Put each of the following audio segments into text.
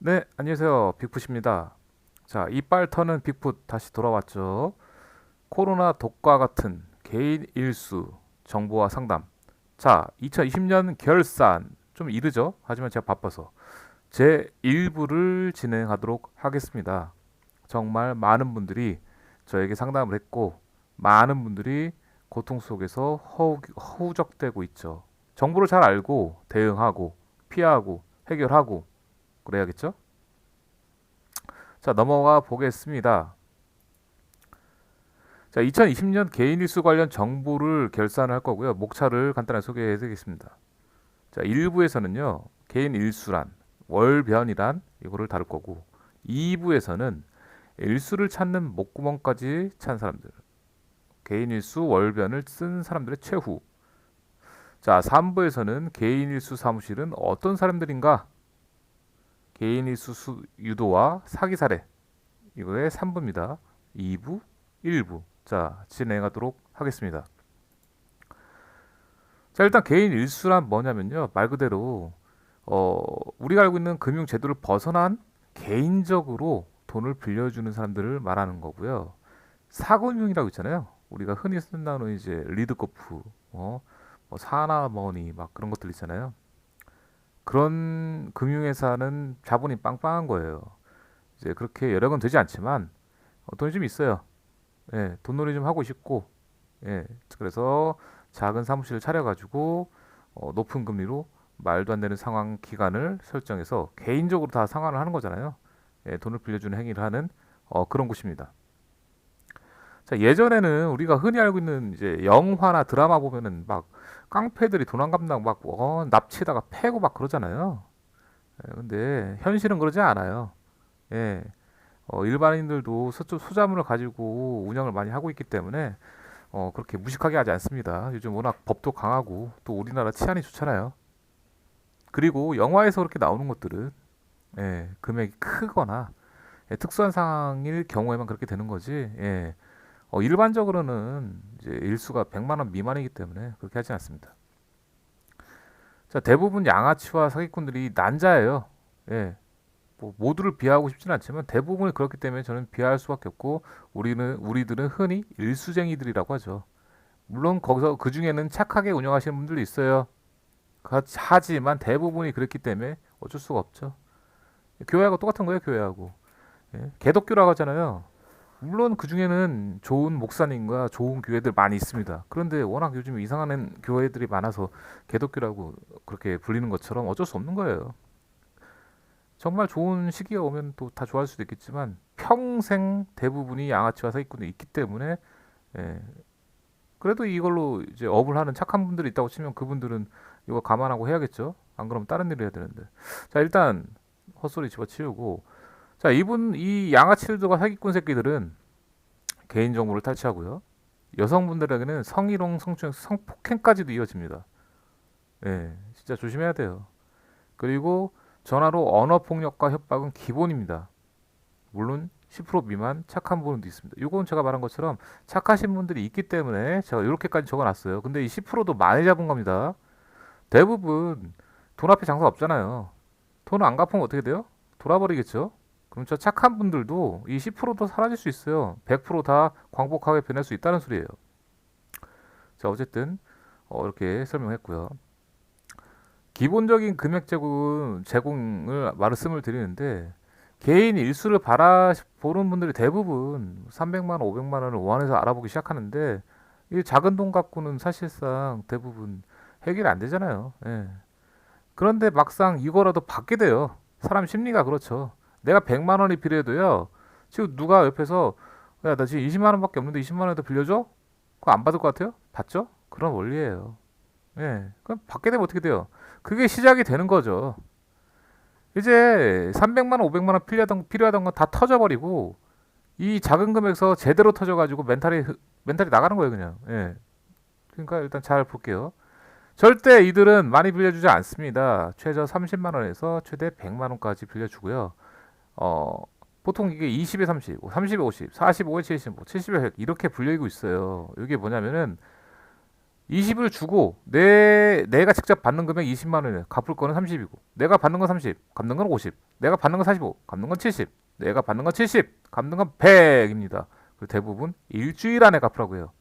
네, 안녕하세요. 빅풋입니다. 자, 이빨 터는 빅풋 다시 돌아왔죠. 코로나 독과 같은 개인 일수 정보와 상담. 자, 2020년 결산. 좀 이르죠? 하지만 제가 바빠서 제 1부를 진행하도록 하겠습니다. 정말 많은 분들이 저에게 상담을 했고 많은 분들이 고통 속에서 허우적대고 있죠. 정보를 잘 알고 대응하고 피하고 해결하고 그래야겠죠? 자, 넘어가 보겠습니다. 자, 2020년 개인 일수 관련 정보를 결산할 거고요. 목차를 간단하게 소개해 드리겠습니다. 자, 1부에서는요. 개인 일수란, 월변이란 이거를 다룰 거고 2부에서는 일수를 찾는 목구멍까지 찬 사람들. 개인 일수, 월변을 쓴 사람들의 최후. 자, 3부에서는 개인 일수 사무실은 어떤 사람들인가? 개인 일수 유도와 사기 사례. 이거의 3부입니다. 2부, 1부. 자, 진행하도록 하겠습니다. 자, 일단 개인 일수란 뭐냐면요. 말 그대로 우리가 알고 있는 금융 제도를 벗어난 개인적으로 돈을 빌려주는 사람들을 말하는 거고요. 사금융이라고 있잖아요. 우리가 흔히 쓴다는 이제 리드코프, 뭐 사나머니 막 그런 것들 있잖아요. 그런 금융회사는 자본이 빵빵한 거예요. 이제 그렇게 여러 건 되지 않지만 돈이 좀 있어요. 예, 돈놀이 좀 하고 싶고, 예, 그래서 작은 사무실을 차려가지고 높은 금리로 말도 안 되는 상환 기간을 설정해서 개인적으로 다 상환을 하는 거잖아요. 예, 돈을 빌려주는 행위를 하는 그런 곳입니다. 자, 예전에는 우리가 흔히 알고 있는 이제 영화나 드라마 보면은 막 깡패들이 돈 안 갚는다고 막 납치에다가 패고 막 그러잖아요. 예, 근데 현실은 그러지 않아요. 예, 일반인들도 소자문을 가지고 운영을 많이 하고 있기 때문에 그렇게 무식하게 하지 않습니다. 요즘 워낙 법도 강하고 또 우리나라 치안이 좋잖아요. 그리고 영화에서 그렇게 나오는 것들은 예, 금액이 크거나 특수한 상황일 경우에만 그렇게 되는 거지. 예, 일반적으로는 이제 일수가 100만 원 미만이기 때문에 그렇게 하지 않습니다. 자, 대부분 양아치와 사기꾼들이 난자예요. 예, 뭐 모두를 비하하고 싶지는 않지만 대부분이 그렇기 때문에 저는 비하할 수밖에 없고 우리들은 흔히 일수쟁이들이라고 하죠. 물론 거기서 그 중에는 착하게 운영하시는 분들도 있어요. 하지만 대부분이 그렇기 때문에 어쩔 수가 없죠. 교회하고 똑같은 거예요, 교회하고. 예? 개독교라고 하잖아요. 물론 그 중에는 좋은 목사님과 좋은 교회들 많이 있습니다. 그런데 워낙 요즘 이상한 교회들이 많아서 개독교라고 그렇게 불리는 것처럼 어쩔 수 없는 거예요. 정말 좋은 시기가 오면 또 다 좋아할 수도 있겠지만 평생 대부분이 양아치와 사기꾼이 있기 때문에 예, 그래도 이걸로 이제 업을 하는 착한 분들이 있다고 치면 그분들은 이거 감안하고 해야겠죠. 안 그러면 다른 일을 해야 되는데. 자, 일단 헛소리 집어치우고 자, 이 양아치들과 사기꾼 새끼들은 개인 정보를 탈취하고요. 여성분들에게는 성희롱, 성추행, 성폭행까지도 이어집니다. 예, 진짜 조심해야 돼요. 그리고 전화로 언어 폭력과 협박은 기본입니다. 물론 10% 미만 착한 분도 있습니다. 이건 제가 말한 것처럼 착하신 분들이 있기 때문에 제가 이렇게까지 적어놨어요. 근데 이 10%도 많이 잡은 겁니다. 대부분 돈 앞에 장사 없잖아요. 돈 안 갚으면 어떻게 돼요? 돌아버리겠죠? 그럼 저 착한 분들도 이 10%도 사라질 수 있어요. 100%다 광복하게 변할 수 있다는 소리예요. 자, 어쨌든 이렇게 설명했고요. 기본적인 금액 제공을 말씀을 드리는데 개인 일수를 바라보는 분들이 대부분 300만 원, 500만 원을 원해서 알아보기 시작하는데 이 작은 돈 갖고는 사실상 대부분 해결이 안 되잖아요. 예. 그런데 막상 이거라도 받게 돼요. 사람 심리가 그렇죠. 내가 100만 원이 필요해도요. 지금 누가 옆에서 야, 나 지금 20만 원밖에 없는데 20만 원도 빌려줘? 그거 안 받을 것 같아요? 받죠? 그런 원리예요. 예. 그럼 받게 되면 어떻게 돼요? 그게 시작이 되는 거죠. 이제 300만 원, 500만 원 필요하던 건 다 터져버리고 이 작은 금액에서 제대로 터져가지고 멘탈이 나가는 거예요, 그냥. 예. 그러니까 일단 잘 볼게요. 절대 이들은 많이 빌려주지 않습니다. 최저 30만 원에서 최대 100만 원까지 빌려주고요. 어, 보통 이게 20에 30, 30에 50, 45에 70, 70에 100 이렇게 불리고 있어요. 이게 뭐냐면은 20을 주고 내가 직접 받는 금액 20만 원이에요. 갚을 거는 30이고 내가 받는 건 30, 갚는 건 50, 내가 받는 건 45, 갚는 건 70, 내가 받는 건 70, 갚는 건 100입니다. 그리고 대부분 일주일 안에 갚으라고 해요.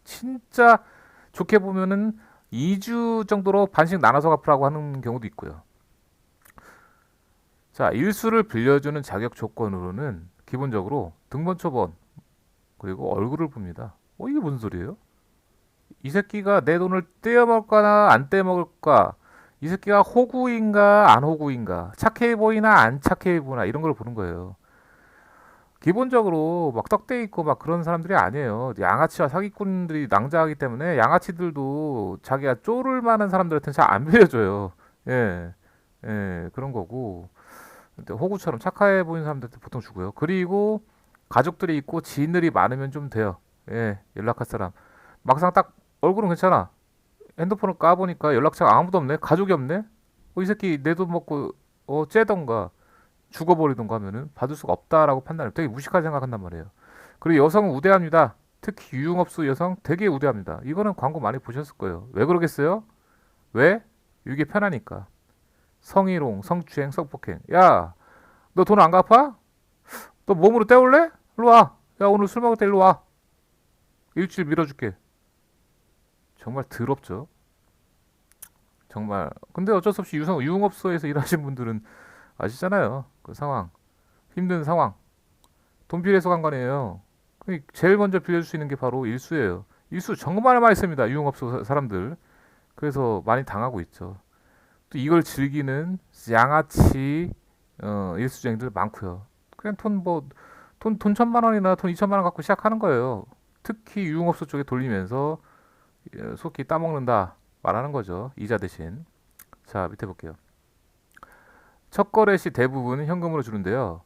진짜 좋게 보면은 2주 정도로 반씩 나눠서 갚으라고 하는 경우도 있고요. 자, 일수를 빌려주는 자격 조건으로는 기본적으로 등본초본 그리고 얼굴을 봅니다. 이게 무슨 소리예요? 이 새끼가 내 돈을 떼어먹을까나 안 떼어먹을까? 이 새끼가 호구인가 안 호구인가? 착해 보이나 안 착해 보이나 이런 걸 보는 거예요. 기본적으로 막 떡대 있고 막 그런 사람들이 아니에요. 양아치와 사기꾼들이 낭자하기 때문에 양아치들도 자기가 쪼를 만한 사람들한테는 잘 안 빌려줘요. 예, 예, 그런 거고. 근데 호구처럼 착해 보이는 사람들한테 보통 주고요. 그리고 가족들이 있고 지인들이 많으면 좀 돼요. 예, 연락할 사람. 막상 딱 얼굴은 괜찮아. 핸드폰을 까보니까 연락처가 아무도 없네. 가족이 없네. 이 새끼 내 돈 먹고 째던가 죽어버리던가 하면은 받을 수가 없다라고 판단을 되게 무식하게 생각한단 말이에요. 그리고 여성은 우대합니다. 특히 유흥업소 여성 되게 우대합니다. 이거는 광고 많이 보셨을 거예요. 왜 그러겠어요? 왜? 이게 편하니까. 성희롱, 성추행, 성폭행. 야, 너 돈 안 갚아? 너 몸으로 때울래? 일로 와. 야, 오늘 술 먹을 때 일로 와. 일주일 밀어줄게. 정말 더럽죠. 정말. 근데 어쩔 수 없이 유흥업소에서 일하시는 분들은 아시잖아요. 그 상황. 힘든 상황. 돈 필요해서 간 거네요. 제일 먼저 빌려줄 수 있는 게 바로 일수예요. 일수 정말 많이 씁니다. 유흥업소 사람들. 그래서 많이 당하고 있죠. 또 이걸 즐기는 양아치 일수쟁이들 많고요. 그냥 돈 1,000만 원이나 돈 2,000만 원 갖고 시작하는 거예요. 특히 유흥업소 쪽에 돌리면서 속히 따먹는다 말하는 거죠. 이자 대신. 자, 밑에 볼게요. 첫 거래 시 대부분 현금으로 주는데요.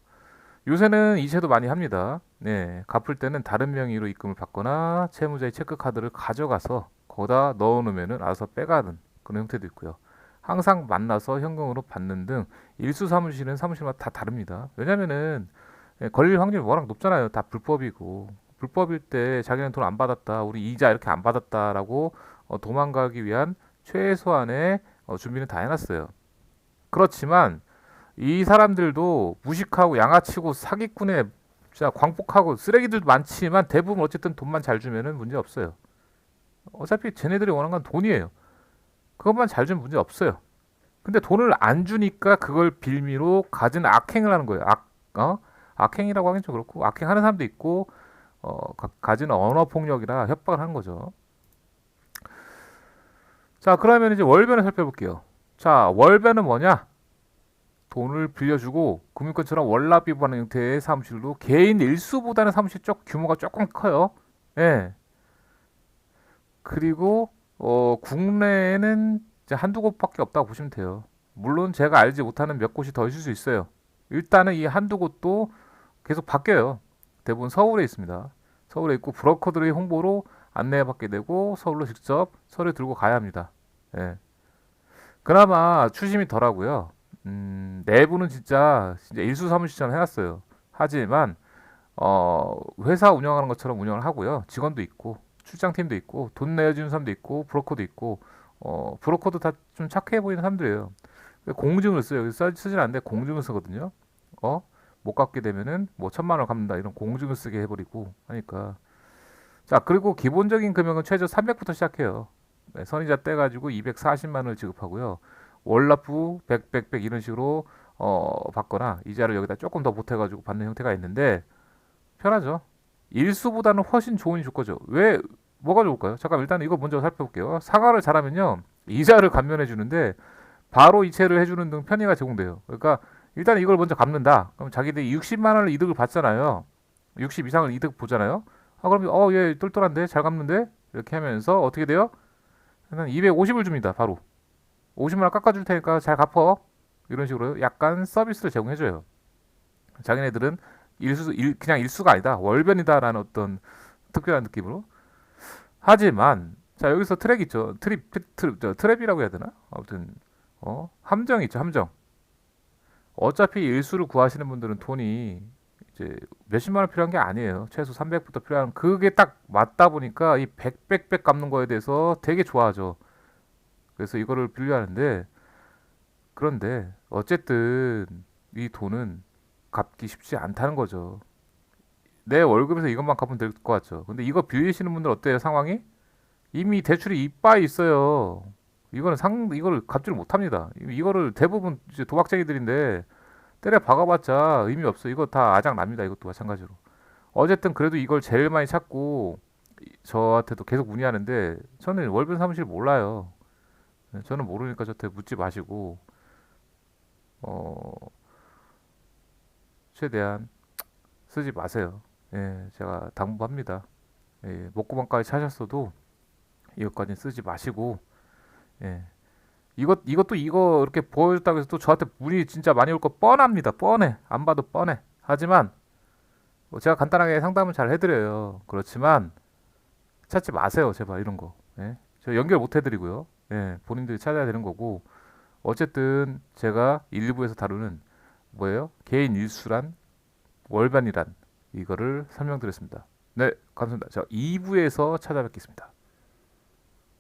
요새는 이체도 많이 합니다. 네, 갚을 때는 다른 명의로 입금을 받거나 채무자의 체크카드를 가져가서 거기다 넣어놓으면 알아서 빼가는 그런 형태도 있고요. 항상 만나서 현금으로 받는 등 일수 사무실은 사무실마다 다 다릅니다. 왜냐면은 걸릴 확률이 워낙 높잖아요. 다 불법이고 불법일 때 자기는 돈 안 받았다, 우리 이자 이렇게 안 받았다라고 도망가기 위한 최소한의 준비는 다 해놨어요. 그렇지만 이 사람들도 무식하고 양아치고 사기꾼에 진짜 광폭하고 쓰레기들도 많지만 대부분 어쨌든 돈만 잘 주면은 문제 없어요. 어차피 쟤네들이 원하는 건 돈이에요. 그것만 잘 주면 문제 없어요. 근데 돈을 안 주니까 그걸 빌미로 가진 악행을 하는 거예요. 악행이라고 하긴 좀 그렇고 악행하는 사람도 있고 가진 언어 폭력이라 협박을 하는 거죠. 자, 그러면 이제 월변을 살펴볼게요. 자, 월변은 뭐냐? 돈을 빌려주고 금융권처럼 월납 비부하는 형태의 사무실도 개인 일수보다는 사무실 쪽 규모가 조금 커요. 예. 그리고 국내에는 이제 한두 곳밖에 없다고 보시면 돼요. 물론 제가 알지 못하는 몇 곳이 더 있을 수 있어요. 일단은 이 한두 곳도 계속 바뀌어요. 대부분 서울에 있습니다. 서울에 있고 브로커들의 홍보로 안내받게 되고 서울로 직접 서류 들고 가야 합니다. 예. 그나마 추심이 덜하고요. 내부는 진짜 일수 사무실처럼 해놨어요. 하지만 회사 운영하는 것처럼 운영을 하고요. 직원도 있고 출장팀도 있고 돈 내주는 사람도 있고 브로커도 있고 브로커도 다 좀 착해 보이는 사람들이에요. 공증을 써요. 쓰진 않는데 공증을 쓰거든요. 어? 못 갚게 되면은 뭐 1,000만 원 갚는다 이런 공증을 쓰게 해버리고 하니까. 자, 그리고 기본적인 금액은 최저 300부터 시작해요. 네, 선이자 떼가지고 240만 원을 지급하고요. 월납부 100 이런 식으로 받거나 이자를 여기다 조금 더 보태가지고 받는 형태가 있는데 편하죠. 일수보다는 훨씬 좋으니 좋을 거죠. 왜 뭐가 좋을까요? 잠깐 일단 이거 먼저 살펴볼게요. 상환을 잘하면요 이자를 감면해 주는데 바로 이체를 해주는 등 편의가 제공돼요. 그러니까 일단 이걸 먼저 갚는다. 그럼 자기들이 60만 원을 이득을 받잖아요. 60 이상을 이득 보잖아요. 그럼 얘 똘똘한데 잘 갚는데 이렇게 하면서 어떻게 돼요? 한 250을 줍니다. 바로 50만 원 깎아줄 테니까 잘 갚어. 이런 식으로 약간 서비스를 제공해줘요. 자기네들은 그냥 일수가 아니다. 월변이다라는 어떤 특별한 느낌으로. 하지만 자 여기서 트랙 있죠. 트랩이라고 해야 되나? 아무튼 함정 있죠. 함정. 어차피 일수를 구하시는 분들은 돈이 이제 몇십만 원 필요한 게 아니에요. 최소 300부터 필요한 그게 딱 맞다 보니까 이 100 갚는 거에 대해서 되게 좋아하죠. 그래서 이거를 빌려하는데 그런데 어쨌든 이 돈은 갚기 쉽지 않다는 거죠. 내 월급에서 이것만 갚으면 될 것 같죠. 근데 이거 빌리시는 분들 어때요, 상황이? 이미 대출이 이빠이 있어요. 이거를 갚지를 못합니다. 이거를 대부분 이제 도박쟁이들인데 때려 박아봤자 의미 없어. 이거 다 아작 납니다. 이것도 마찬가지로. 어쨌든 그래도 이걸 제일 많이 찾고 저한테도 계속 문의하는데 저는 월변 사무실 몰라요. 저는 모르니까 저한테 묻지 마시고 어 최대한 쓰지 마세요. 예, 제가 당부합니다. 예, 목구멍까지 차셨어도 이것까지 쓰지 마시고 예. 이것도 이거 이렇게 보여줬다고 해서 또 저한테 문의 진짜 많이 올 거 뻔합니다. 뻔해. 안 봐도 뻔해. 하지만 뭐 제가 간단하게 상담은 잘 해드려요. 그렇지만 찾지 마세요. 제발 이런 거. 예? 저 연결 못 해드리고요. 예, 본인들이 찾아야 되는 거고. 어쨌든 제가 일부에서 다루는 뭐예요? 개인 일수란 월반이란 이거를 설명드렸습니다. 네, 감사합니다. 자, 2부에서 찾아뵙겠습니다.